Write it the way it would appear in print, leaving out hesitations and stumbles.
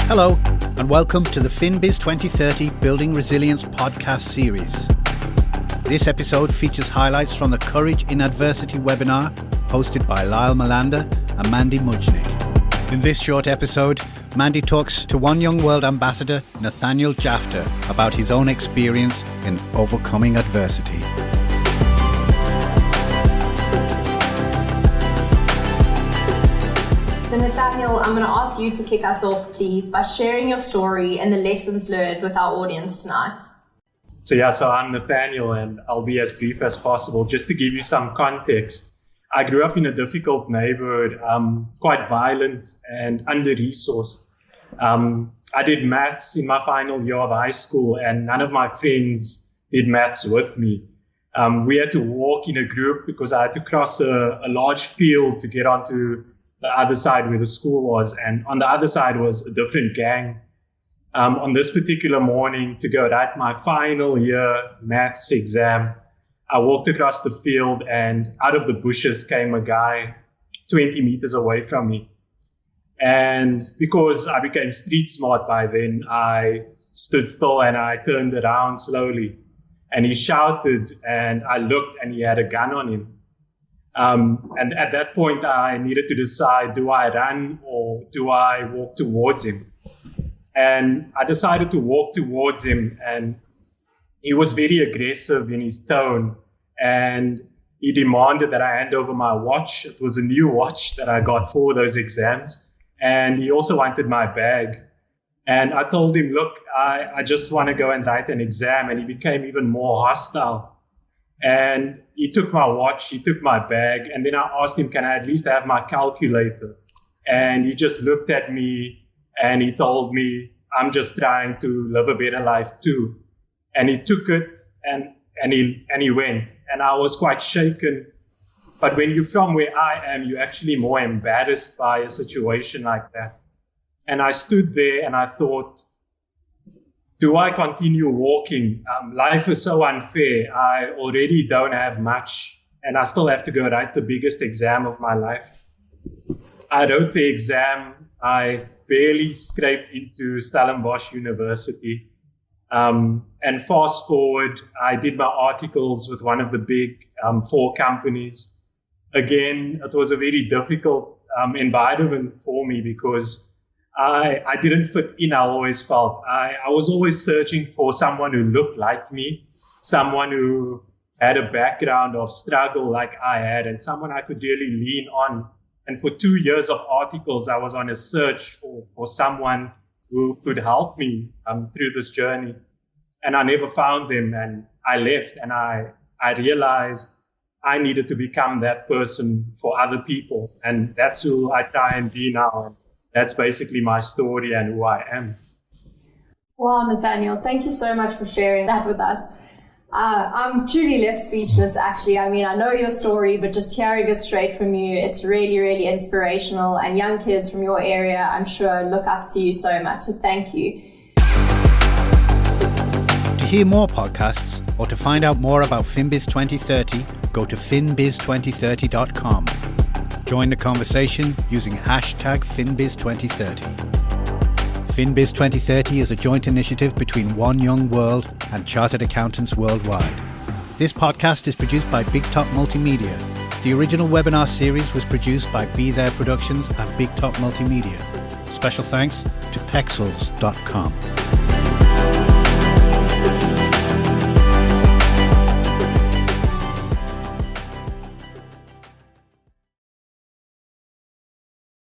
Hello, and welcome to the FinBiz 2030 Building Resilience podcast series. This episode features highlights from the Courage in Adversity webinar hosted by Lyle Melander and Mandy Mujnik. In this short episode, Mandy talks to One Young World ambassador Nathaniel Japhta about his own experience in overcoming adversity. So Nathaniel, I'm going to ask you to kick us off, please, by sharing your story and the lessons learned with our audience tonight. So I'm Nathaniel, and I'll be as brief as possible. Just to give you some context, I grew up in a difficult neighborhood, quite violent and under-resourced. I did maths in my final year of high school, and none of my friends did maths with me. We had to walk in a group because I had to cross a large field to get onto the other side where the school was, and on the other side was a different gang. On this particular morning, to go write my final year maths exam, I walked across the field, and out of the bushes came a guy 20 meters away from me. And because I became street smart by then, I stood still and I turned around slowly. And he shouted, and I looked, and he had a gun on him. And at that point, I needed to decide, do I run or do I walk towards him? And I decided to walk towards him, and he was very aggressive in his tone, and he demanded that I hand over my watch. It was a new watch that I got for those exams, and he also wanted my bag. And I told him, look, I just want to go and write an exam, and he became even more hostile. And he took my watch, he took my bag, and then I asked him, can I at least have my calculator? And he just looked at me and he told me, I'm just trying to live a better life too. And he took it and he went. And I was quite shaken. But when you're from where I am, you're actually more embarrassed by a situation like that. And I stood there and I thought, do I continue walking? Life is so unfair. I already don't have much, and I still have to go write the biggest exam of my life. I wrote the exam. I barely scraped into Stellenbosch University. And fast forward, I did my articles with one of the big 4 companies. Again, it was a very difficult environment for me because I didn't fit in, I always felt. I was always searching for someone who looked like me, someone who had a background of struggle like I had, and someone I could really lean on. And for 2 years of articles, I was on a search for someone who could help me through this journey. And I never found them, and I left, and I realized I needed to become that person for other people. And that's who I try and be now. That's basically my story and who I am. Wow, Nathaniel, thank you so much for sharing that with us. I'm truly left speechless, actually. I mean, I know your story, but just hearing it straight from you, it's really, really inspirational. And young kids from your area, I'm sure, look up to you so much. So thank you. To hear more podcasts or to find out more about FinBiz 2030, go to finbiz2030.com. Join the conversation using hashtag FinBiz2030. FinBiz 2030 is a joint initiative between One Young World and Chartered Accountants Worldwide. This podcast is produced by Big Top Multimedia. The original webinar series was produced by Be There Productions and Big Top Multimedia. Special thanks to Pexels.com.